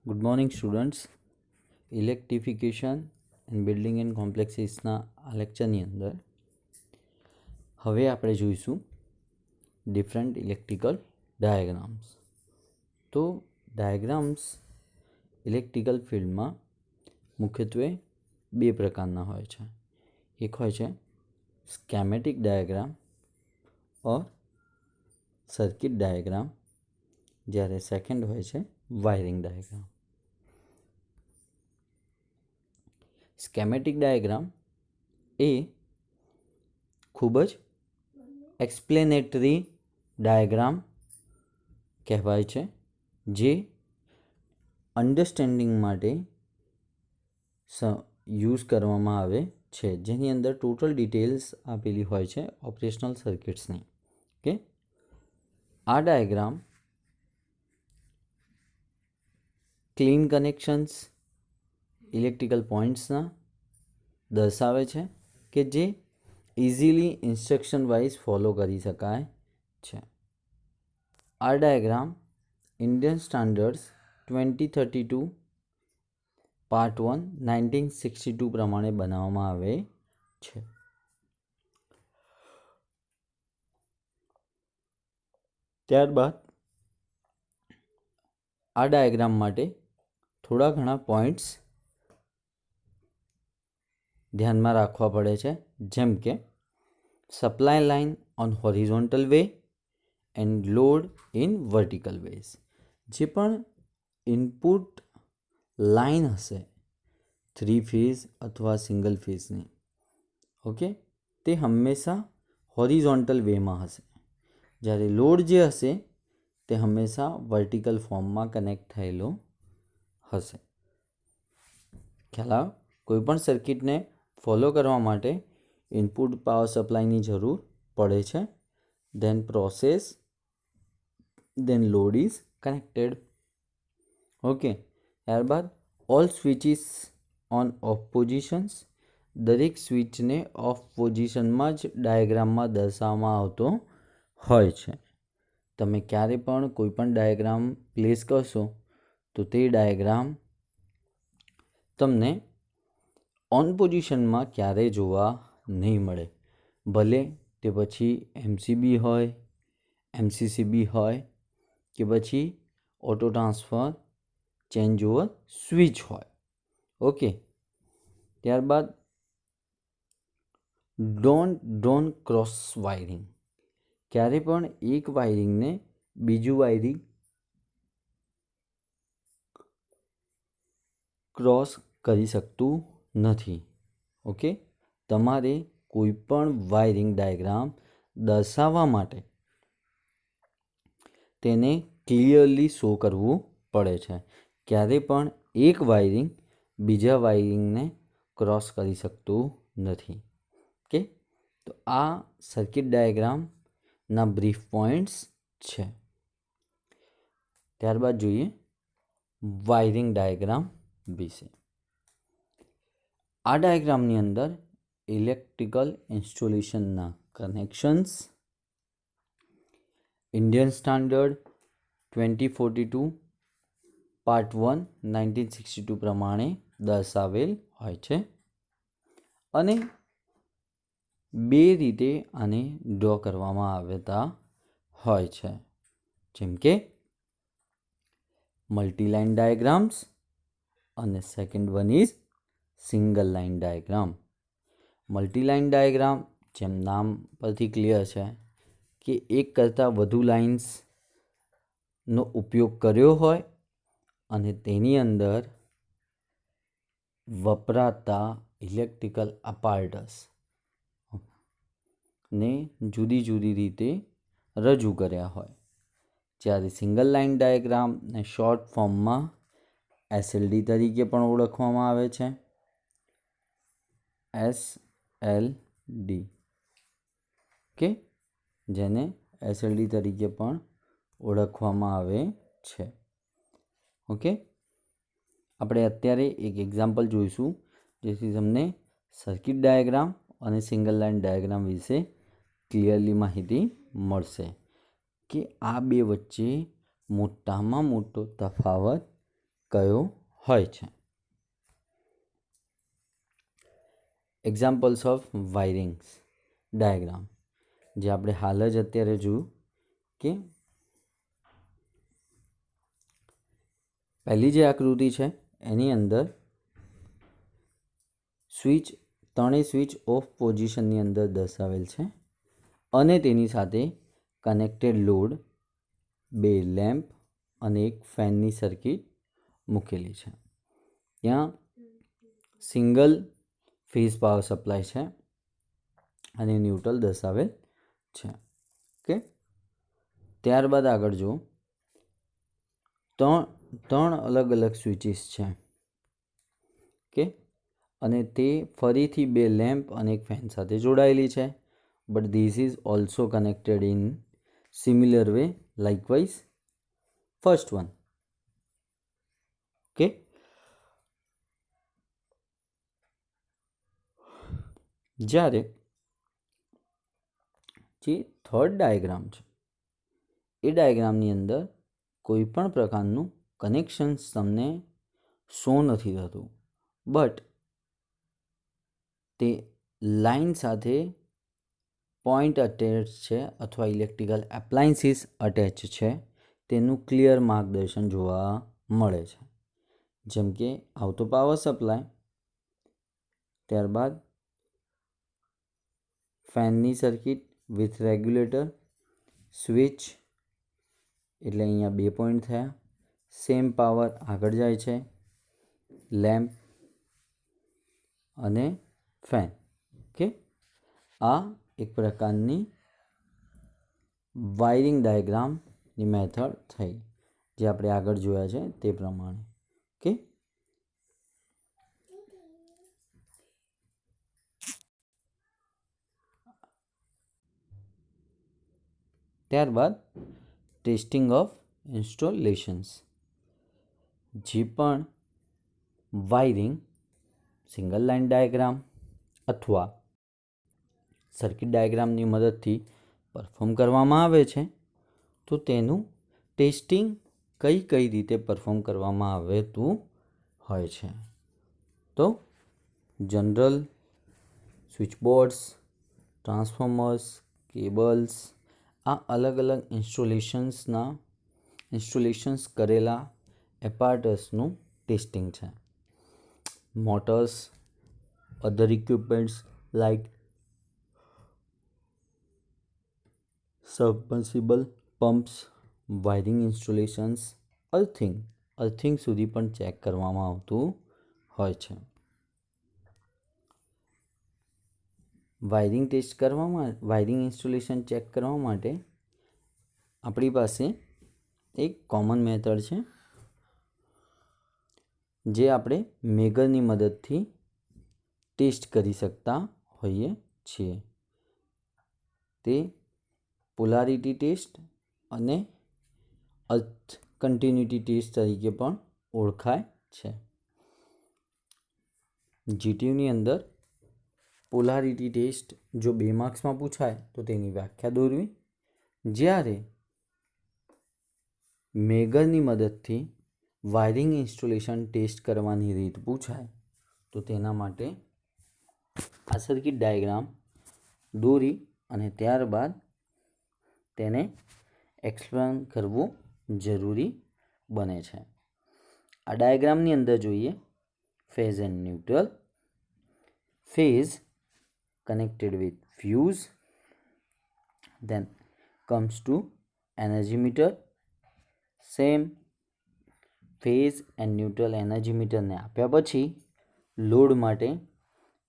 Good morning students. Electrification and building and કોમ્પ્લેક્સીસના આ લેક્ચરની અંદર હવે આપણે જોઈશું ડિફરન્ટ ઇલેક્ટ્રિકલ ડાયાગ્રામ્સ. તો ડાયાગ્રામ્સ ઇલેક્ટ્રિકલ ફિલ્ડમાં મુખ્યત્વે બે પ્રકારના હોય છે. એક હોય છે સ્કેમેટિક ડાયાગ્રામ ઓર સર્કિટ ડાયાગ્રામ, જ્યારે સેકન્ડ હોય છે વાયરિંગ ડાયાગ્રામ. સ્કેમેટિક ડાયાગ્રામ એ ખૂબ જ એક્સપ્લેનેટરી ડાયાગ્રામ કહેવાય છે, જે અન્ડરસ્ટેન્ડિંગ માટે યુઝ કરવામાં આવે છે, જેની અંદર ટોટલ ડિટેલ્સ આપેલી હોય છે ઓપરેશનલ સર્કિટ્સની. ઓકે, આ ડાયાગ્રામ ક્લીન કનેક્શન્સ ઇલેક્ટ્રિકલ પોઈન્ટ્સના દર્શાવે છે કે જે ઇઝીલી ઇન્સ્ટ્રક્શન વાઇઝ ફોલો કરી શકાય છે. આ ડાયાગ્રામ ઇન્ડિયન સ્ટાન્ડર્ડ્સ 2032 પાર્ટ 1 1962 પ્રમાણે બનાવવામાં આવે છે. ત્યારબાદ આ ડાયાગ્રામ માટે થોડા ઘણા પોઈન્ટ્સ ધ્યાનમાં રાખવા પડે છે, જેમ કે supply line on horizontal way and load in vertical ways. જે પણ ઇનપુટ લાઇન હશે 3 ફેઝ અથવા સિંગલ ફેઝની, ઓકે, તે હંમેશા હોરિઝોન્ટલ વેમાં હશે, જ્યારે લોડ જે હશે તે હંમેશા વર્ટિકલ ફોર્મમાં કનેક્ટ થયેલો હશે. ખ્યાલ આવે? કોઈપણ સર્કિટને ફોલો કરવા માટે ઇનપુટ પાવર સપ્લાયની જરૂર પડે છે. દેન લોડ ઇઝ કનેક્ટેડ. ઓકે, ત્યારબાદ ઓલ સ્વિચીસ ઓન ઓફ પોઝિશન્સ. દરેક સ્વિચને ઓફ પોઝિશનમાં જ ડાયાગ્રામમાં દર્શાવવામાં આવતો હોય છે. તમે ક્યારે પણ કોઈ પણ ડાયાગ્રામ પ્લેસ કરશો તો તે ડાયાગ્રામ તમને ઓન પોઝિશનમાં ક્યારેય જોવા નહીં મળે, ભલે તે પછી એમસીબી હોય, એમસીસીબી હોય કે પછી auto transfer change over switch હોય. ઓકે, ત્યારબાદ ડોન્ટ ક્રોસ વાયરિંગ. ક્યારે પણ એક વાયરિંગને બીજું વાયરિંગ ક્રોસ કરી શકતું નથી. ઓકે, તમારે કોઈ પણ વાયરિંગ ડાયાગ્રામ દર્શાવવા માટે તેને ક્લિયરલી શો કરવું પડે છે. ક્યારે પણ એક વાયરિંગ બીજા વાયરિંગને ક્રોસ કરી શકતું નથી. ઓકે, તો આ સર્કિટ ડાયાગ્રામના બ્રીફ પોઈન્ટ્સ છે. ત્યારબાદ જોઈએ વાયરિંગ ડાયાગ્રામ વિશે. આ ડાયાગ્રામની અંદર ઇલેક્ટ્રિકલ ઇન્સ્ટોલેશનના કનેક્શન્સ ઇન્ડિયન સ્ટાન્ડર્ડ 2042 પાર્ટ 1 1962 પ્રમાણે દર્શાવેલ હોય છે, અને બે રીતે આને ડ્રો કરવામાં આવતા હોય છે, જેમ કે મલ્ટીલાઇન ડાયાગ્રામ્સ અને second one is single line diagram. Multiline diagram, જેમ નામ પરથી ક્લિયર છે કે એક કરતાં વધુ લાઇન્સનો ઉપયોગ કર્યો હોય અને તેની અંદર વપરાતા ઇલેક્ટ્રિકલ અપાર્ટસ ને જુદી જુદી રીતે રજૂ કર્યા હોય. જ્યારે સિંગલ લાઇન ડાયાગ્રામને શોર્ટ ફોર્મમાં એસએલડી તરીકે પણ ઓળખવામાં આવે છે. એસએલડી, ઓકે, જેને એસએલડી તરીકે પણ ઓળખવામાં આવે છે. ઓકે, આપણે અત્યારે એક એક્ઝામ્પલ જોઈશું, જેથી તમને સર્કિટ ડાયાગ્રામ અને સિંગલ લાઇન ડાયાગ્રામ વિશે ક્લિયરલી માહિતી મળશે કે આ બે વચ્ચે મોટામાં મોટો તફાવત કયો હોય છે? એક્ઝામ્પલ્સ ઓફ વાયરિંગ્સ ડાયાગ્રામ, જે આપણે હાલ જ અત્યારે જોયું કે પહેલી જે આકૃતિ છે એની અંદર ત્રણેય સ્વિચ ઓફ પોઝિશનની અંદર દર્શાવેલ છે અને તેની સાથે કનેક્ટેડ લોડ, 2 લેમ્પ અને એક ફેનની સર્કિટ મૂકેલી છે. ત્યાં સિંગલ ફેઝ પાવર સપ્લાય છે અને ન્યુટ્રલ દર્શાવેલ છે. ઓકે, ત્યારબાદ આગળ જો ત્રણ અલગ અલગ સ્વિચીસ છે. ઓકે, અને તે ફરીથી 2 લેમ્પ અને એક ફેન સાથે જોડાયેલી છે. But this is also connected in similar way likewise first one. Okay, જ્યારે જે થર્ડ ડાયાગ્રામ છે એ ડાયાગ્રામની અંદર કોઈ પણ પ્રકારનું કનેક્શન્સ તમને શો નથી થતું, બટ તે લાઇન સાથે પોઈન્ટ અટેચ છે અથવા ઇલેક્ટ્રિકલ એપ્લાયન્સીસ અટેચ છે તેનું ક્લિયર માર્ગદર્શન જોવા મળે છે. જેમ કે આવતો પાવર સપ્લાય, ત્યારબાદ ફેનની સર્કિટ વિથ રેગ્યુલેટર, સ્વિચ એટલે અહીંયા 2 પોઈન્ટ થયા, સેમ પાવર આગળ જાય છે, લેમ્પ અને ફેન. ઓકે, આ એક પ્રકારની વાયરિંગ ડાયાગ્રામની મેથડ થઈ જે આપણે આગળ જોયા છે તે પ્રમાણે. ઓકે, ત્યારબાદ ટેસ્ટિંગ ઓફ ઇન્સ્ટોલેશન્સ. જે પણ વાયરિંગ સિંગલ લાઇન ડાયાગ્રામ અથવા સર્કિટ ડાયાગ્રામની મદદથી પરફોર્મ કરવામાં આવે છે તો તેનું ટેસ્ટિંગ કઈ રીતે પરફોર્મ કરવામાં આવતું હોય છે. તો જનરલ સ્વિચબોર્ડ્સ, ટ્રાન્સફોર્મર્સ, કેબલ્સ, આ અલગ અલગ ઇન્સ્ટોલેશન્સ કરેલા એપાર્ટસનું ટેસ્ટિંગ છે. Motors, other equipments like submersible pumps, wiring installations, earthing સુધી પણ ચેક કરવામાં આવતું હોય છે. વાયરિંગ ઇન્સ્ટોલેશન ચેક કરવા માટે આપણી પાસે એક કોમન મેથડ છે જે આપણે મેગરની મદદથી ટેસ્ટ કરી શકતા હોઈએ છીએ. તે પોલારિટી ટેસ્ટ અને અર્થ કન્ટિન્યુટી ટેસ્ટ તરીકે પણ ઓળખાય છે. જીટીયુની અંદર પોલારિટી ટેસ્ટ જો 2 માર્ક્સમાં પૂછાય તો તેની વ્યાખ્યા દોરવી, જ્યારે મેગરની મદદથી વાયરિંગ ઇન્સ્ટોલેશન ટેસ્ટ કરવાની રીત પૂછાય તો તેના માટે આ સર્કિટ ડાયાગ્રામ દોરી અને ત્યારબાદ તેને એક્સપ્લેન કરવું જરૂરી બને છે. આ ડાયાગ્રામની અંદર જોઈએ phase and neutral, phase connected with fuse, then comes to energy meter. Same phase and neutral energy મીટરને આપ્યા પછી લોડ માટે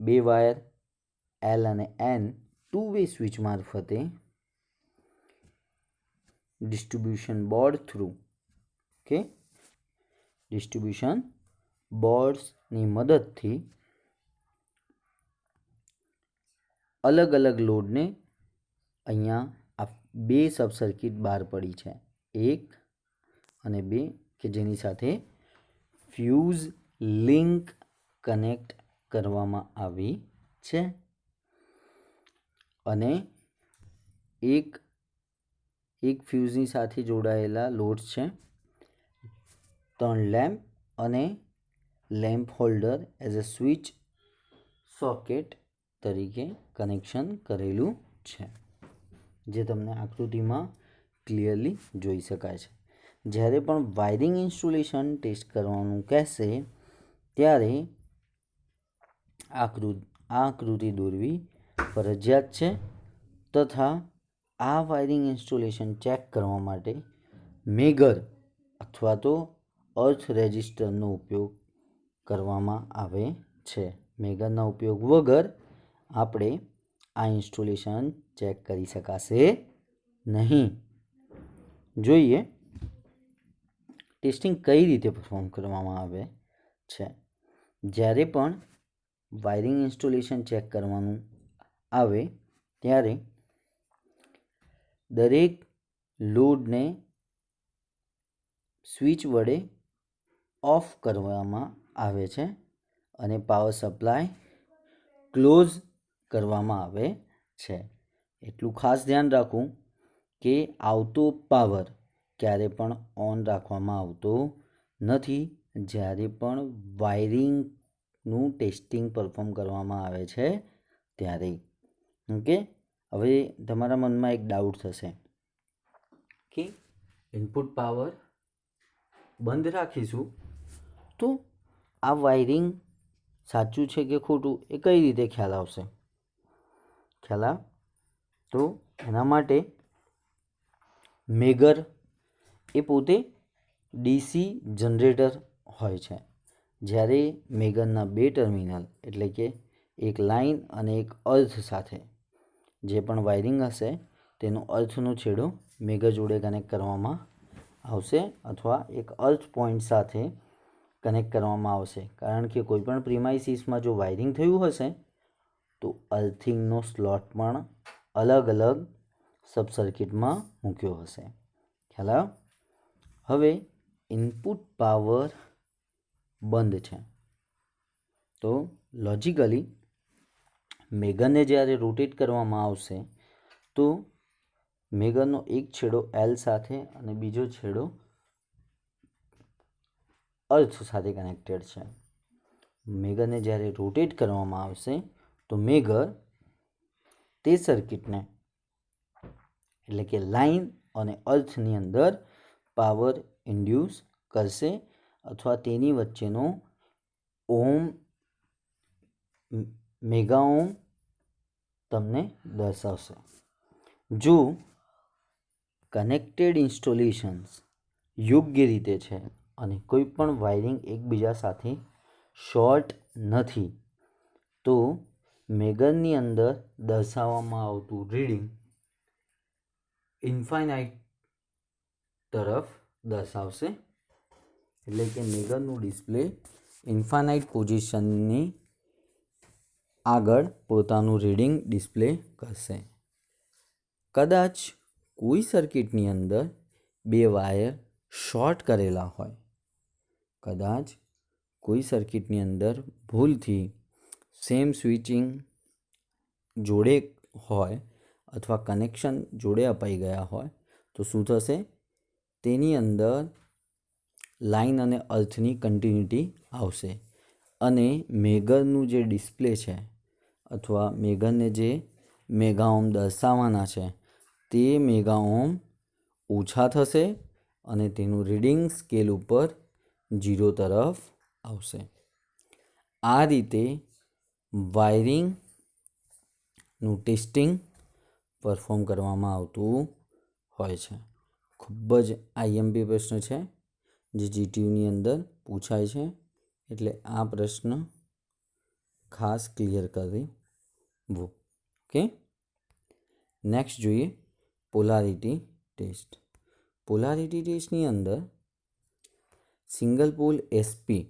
2 વાયર L અને N 2 વે સ્વિચ મારફતે ડિસ્ટ્રીબ્યુશન બોર્ડ થ્રુ ડિસ્ટ્રીબ્યુશન બોર્ડ્સની મદદથી અલગ અલગ લોડને અહીંયા આ 2 સબ સર્કિટ બહાર પડી છે, 1 અને 2, કે જેની સાથે ફ્યુઝ લિંક કનેક્ટ કરવામાં આવી છે અને એક ફ્યુઝની સાથે જોડાયેલા લોડ્સ છે, 3 લેમ્પ અને lamp holder as a switch socket તરીકે કનેક્શન કરેલું છે, જે તમને આકૃતિમાં ક્લિયરલી જોઈ શકાય છે. જ્યારે પણ વાયરિંગ ઇન્સ્ટોલેશન ટેસ્ટ કરવાનું કહેશે ત્યારે આ આકૃતિ દોરવી ફરજિયાત છે, તથા આ વાયરિંગ ઇન્સ્ટોલેશન ચેક કરવા માટે મેગર અથવા તો અર્થ રેજિસ્ટરનો ઉપયોગ કરવામાં આવે છે. મેગરના ઉપયોગ વગર આપણે આ ઇન્સ્ટોલેશન ચેક કરી શકાશે નહીં. જોઈએ ટેસ્ટિંગ કઈ રીતે પરફોર્મ કરવામાં આવે છે. જ્યારે પણ વાયરિંગ ઇન્સ્ટોલેશન ચેક કરવાનું આવે ત્યારે દરેક લોડને સ્વિચ વડે ઓફ કરવામાં આવે છે અને પાવર સપ્લાય ક્લોઝ કરવામાં આવે છે. એટલું ખાસ ધ્યાન રાખવું કે આવતો પાવર ક્યારે પણ ઓન રાખવામાં આવતો નથી જ્યારે પણ વાયરિંગનું ટેસ્ટિંગ પરફોર્મ કરવામાં આવે છે ત્યારે. ઓકે, હવે તમારા મનમાં એક ડાઉટ થશે કે ઇનપુટ પાવર બંધ રાખીશું તો આ વાયરિંગ સાચું છે કે ખોટું એ કઈ રીતે ખ્યાલ આવશે? તો એના માટે મેગર એ પોતે ડીસી જનરેટર હોય છે. જ્યારે મેગરના બે ટર્મિનલ એટલે કે એક લાઇન અને એક અર્થ સાથે જે પણ વાયરિંગ હશે તેનો અર્થનો છેડો મેગર જોડે કનેક્ટ કરવામાં આવશે અથવા એક અર્થ પોઈન્ટ સાથે કનેક્ટ કરવામાં આવશે. કારણ કે કોઈપણ પ્રિમાઇસીસમાં જો વાયરિંગ થયું હશે તો અર્થિંગનો સ્લોટ પણ અલગ અલગ સબ સર્કિટમાં મૂક્યો હશે. ખ્યાલ આવ્યો? હવે ઇનપુટ પાવર બંધ છે તો લોજિકલી મેગરને જ્યારે રોટેટ કરવામાં આવશે તો મેગરનો એક છેડો એલ સાથે અને બીજો છેડો અર્થ સાથે કનેક્ટેડ છે. મેગરને જ્યારે રોટેટ કરવામાં આવશે તો મેગર તે સર્કિટને એટલે કે લાઇન અને અર્થની અંદર પાવર ઇન્ડ્યુસ કરશે અથવા તેની વચ્ચેનો ઓમ મેગા ઓમ તમને દર્શાવશે. જો કનેક્ટેડ ઇન્સ્ટોલેશન્સ યોગ્ય રીતે છે અને કોઈ પણ વાયરિંગ એકબીજા સાથે શોર્ટ નથી તો મેગરની અંદર દર્શાવવામાં આવતું રીડિંગ ઇન્ફાઇનાઇટ તરફ દર્શાવશે. એટલે કે મેગરનું ડિસ્પ્લે ઇન્ફાઇનાઇટ પોઝિશનની આગળ પોતાનું રીડિંગ ડિસ્પ્લે કરશે. કદાચ કોઈ સર્કિટની અંદર બે વાયર શોર્ટ કરેલા હોય, કદાચ કોઈ સર્કિટની અંદર ભૂલથી સેમ સ્વિચિંગ જોડે હોય અથવા કનેક્શન જોડે અપાઈ ગયા હોય તો શું થશે? તેની અંદર લાઇન અને અર્થની કન્ટિન્યુટી આવશે અને મેગરનું જે ડિસ્પ્લે છે અથવા મેગરને જે મેગા ઓમ દર્શાવવાના છે તે મેગા ઓમ ઓછા થશે અને તેનું રીડિંગ સ્કેલ ઉપર 0 તરફ આવશે. આ રીતે વાયરિંગનું ટેસ્ટિંગ પરફોર્મ કરવામાં આવતું હોય છે. ખૂબ જ આઈએમપી પ્રશ્ન છે જે જીટીયુની અંદર પૂછાય છે, એટલે આ પ્રશ્ન ખાસ ક્લિયર કરવું. ઓકે, નેક્સ્ટ જોઈએ પોલારિટી ટેસ્ટ. પોલારિટી ટેસ્ટની અંદર સિંગલ પોલ એસપી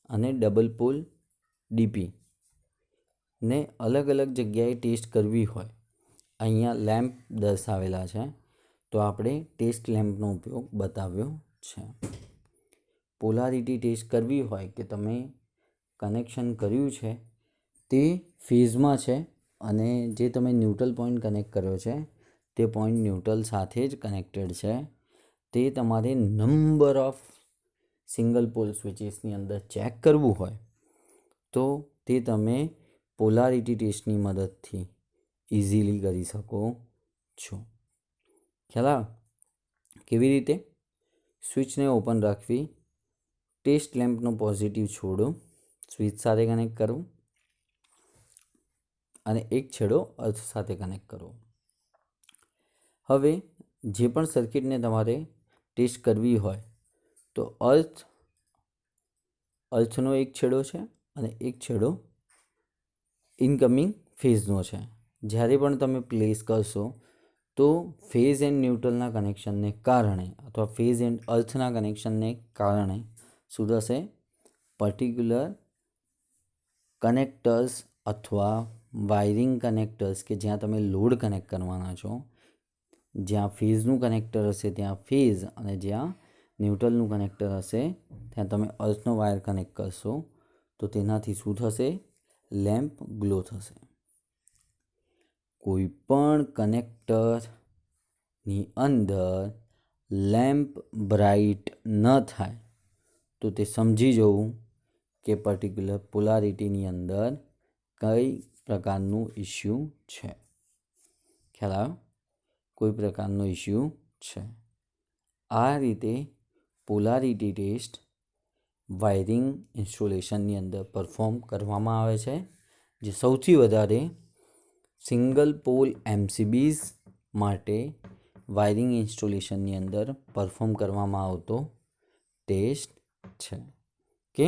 અને ડબલ પોલ ડીપી ને અલગ અલગ જગ્યાએ ટેસ્ટ કરવી હોય, અહીંયા લેમ્પ દર્શાવેલા છે તો આપણે ટેસ્ટ લેમ્પનો ઉપયોગ બતાવ્યો છે. પોલારિટી ટેસ્ટ કરવી હોય કે તમે કનેક્શન કર્યું છે તે ફેઝમાં છે અને જે તમે ન્યુટ્રલ પોઈન્ટ કનેક્ટ કર્યો છે તે પોઈન્ટ ન્યુટ્રલ સાથે જ કનેક્ટેડ છે, તે તમારે નંબર ઓફ સિંગલ પોલ સ્વિચીસની અંદર ચેક કરવું હોય તો તે તમે પોલારિટી ટેસ્ટની મદદથી ઇઝીલી કરી શકો છો. ખ્યાલ આવે? કેવી રીતે? સ્વિચને ઓપન રાખવી, ટેસ્ટ લેમ્પનો પોઝિટિવ છોડો સ્વિચ સાથે કનેક્ટ કરો અને એક છેડો અર્થ સાથે કનેક્ટ કરો. હવે જે પણ સર્કિટને તમારે ટેસ્ટ કરવી હોય તો અર્થનો એક છેડો છે અને એક છેડો ઇનકમિંગ ફેઝનો છે. જ્યારે પણ તમે પ્લેસ કરશો તો ફેઝ એન્ડ ન્યુટ્રલના કનેક્શનને કારણે અથવા ફેઝ એન્ડ અર્થના કનેક્શનને કારણે શું થશે? પર્ટિક્યુલર કનેક્ટર્સ અથવા વાયરિંગ કનેક્ટર્સ કે જ્યાં તમે લોડ કનેક્ટ કરવાના છો, જ્યાં ફેઝનું કનેક્ટર હશે ત્યાં ફેઝ અને જ્યાં ન્યુટ્રલનું કનેક્ટર હશે ત્યાં તમે અર્થનો વાયર કનેક્ટ કરશો તો તેનાથી શું થશે? લેમ્પ ગ્લો થશે. કોઈ પણ કનેક્ટરની અંદર લેમ્પ બ્રાઇટ ન થાય તો તે સમજી જવું કે પર્ટિક્યુલર પોલારિટીની અંદર કઈ પ્રકારનું ઇસ્યુ છે. ખ્યાલ આવ્યો? કોઈ પ્રકારનો ઇસ્યુ છે. આ રીતે પોલારિટી ટેસ્ટ વાયરિંગ ઇન્સ્ટોલેશનની અંદર પરફોર્મ કરવામાં આવે છે, જે સૌથી વધારે સિંગલ પોલ એમસીબીઝ માટે વાયરિંગ ઇન્સ્ટોલેશનની અંદર પરફોર્મ કરવામાં આવતો ટેસ્ટ છે. કે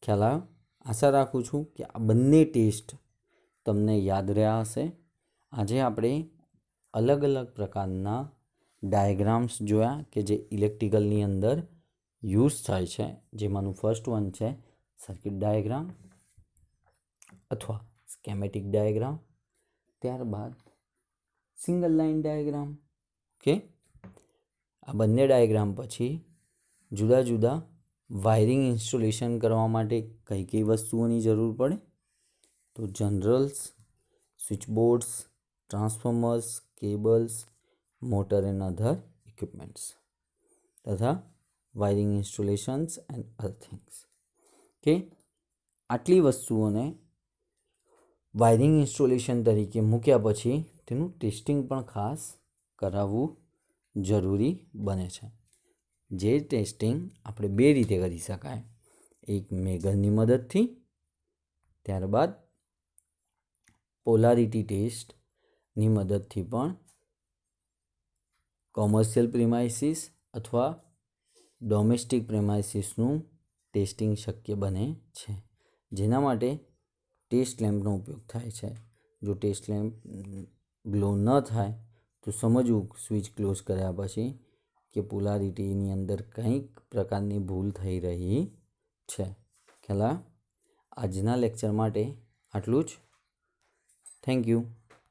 ખ્યાલ આવ્યો? આશા રાખું છું કે આ બંને ટેસ્ટ તમને યાદ રહ્યા હશે. આજે આપણે અલગ અલગ પ્રકારના ડાયાગ્રામ્સ જોયા કે જે ઇલેક્ટ્રિકલની અંદર યુઝ થાય છે. જેમાંનું ફર્સ્ટ વન છે સર્કિટ ડાયાગ્રામ અથવા સ્કેમેટિક ડાયાગ્રામ, ત્યારબાદ સિંગલ લાઇન ડાયાગ્રામ. ઓકે, આ બંને ડાયાગ્રામ પછી જુદા જુદા વાયરિંગ ઇન્સ્ટોલેશન કરવા માટે કઈ કઈ વસ્તુઓની જરૂર પડે તો generals, switchboards, transformers, cables, motor and other equipments તથા વાયરિંગ ઇન્સ્ટોલેશન્સ એન્ડ અર્થિંગ્સ. કે આટલી વસ્તુઓને વાયરિંગ ઇન્સ્ટોલેશન તરીકે મૂક્યા પછી તેનું ટેસ્ટિંગ પણ ખાસ કરાવવું જરૂરી બને છે. જે ટેસ્ટિંગ આપણે બે રીતે કરી શકાય. એક મેગરની મદદથી, ત્યારબાદ પોલારિટી ટેસ્ટની મદદથી પણ કોમર્શિયલ પ્રિમાઇસીસ અથવા ડોમેસ્ટિક પ્રિમાઇસીસનું ટેસ્ટિંગ શક્ય બને છે. જેના માટે ટેસ્ટ લેમ્પનો ઉપયોગ થાય છે. જો ટેસ્ટ લેમ્પ ગ્લો ન થાય તો સમજવું સ્વિચ ક્લોઝ કર્યા પછી કે પોલારિટીની અંદર કંઈક પ્રકારની ભૂલ થઈ રહી છે. ખ્યાલ? આજના લેક્ચર માટે આટલું જ. Thank you.